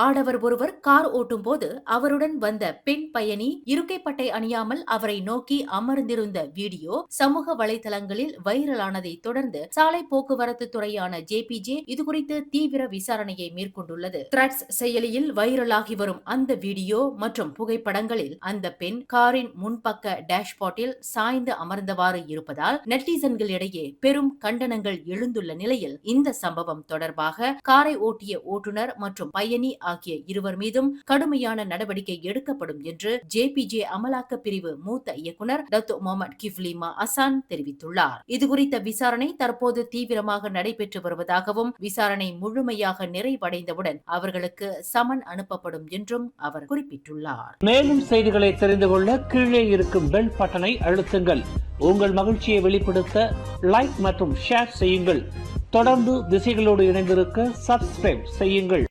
ஆடவர் ஒருவர் கார் ஓட்டும் போது அவருடன் வந்த பெண் பயணி இருக்கைப்பட்டை அணியாமல் அவரை நோக்கி அமர்ந்திருந்த வீடியோ சமூக வலைதளங்களில் வைரலானதை தொடர்ந்து சாலை போக்குவரத்து துறையான ஜேபிஜே இதுகுறித்து தீவிர விசாரணையை மேற்கொண்டுள்ளது. த்ரெட்ஸ் செயலியில் வைரலாகி வரும் அந்த வீடியோ மற்றும் புகைப்படங்களில் அந்த பெண் காரின் முன்பக்க டேஷ்போர்டில் சாய்ந்து அமர்ந்தவாறு இருப்பதால் நெட்டிசன்களிடையே பெரும் கண்டனங்கள் எழுந்துள்ள நிலையில் இந்த சம்பவம் தொடர்பாக காரை ஓட்டிய ஓட்டுநர் மற்றும் பயணி ஆகிய இருவர் மீதும் கடுமையான நடவடிக்கை எடுக்கப்படும் என்று ஜேபிஜே அமலாக்க பிரிவு மூத்த இயக்குனர் டத்து முகமது கிஃப்லிமா அசான் தெரிவித்துள்ளார். இதுகுறித்த விசாரணை தற்போது தீவிரமாக நடைபெற்று வருவதாகவும் விசாரணை முழுமையாக நிறைவடைந்தவுடன் அவர்களுக்கு சமன் அனுப்பப்படும் என்றும் அவர் குறிப்பிட்டுள்ளார். மேலும் செய்திகளை தெரிந்து கொள்ள கீழே இருக்கும் பெல் பட்டனை அழுத்துங்கள். உங்கள் மகிழ்ச்சியை வெளிப்படுத்த லைக் மற்றும் ஷேர் செய்யுங்கள். தொடர்ந்து திசைகளோடு இணைந்திருக்க சப்ஸ்கிரைப் செய்யுங்கள்.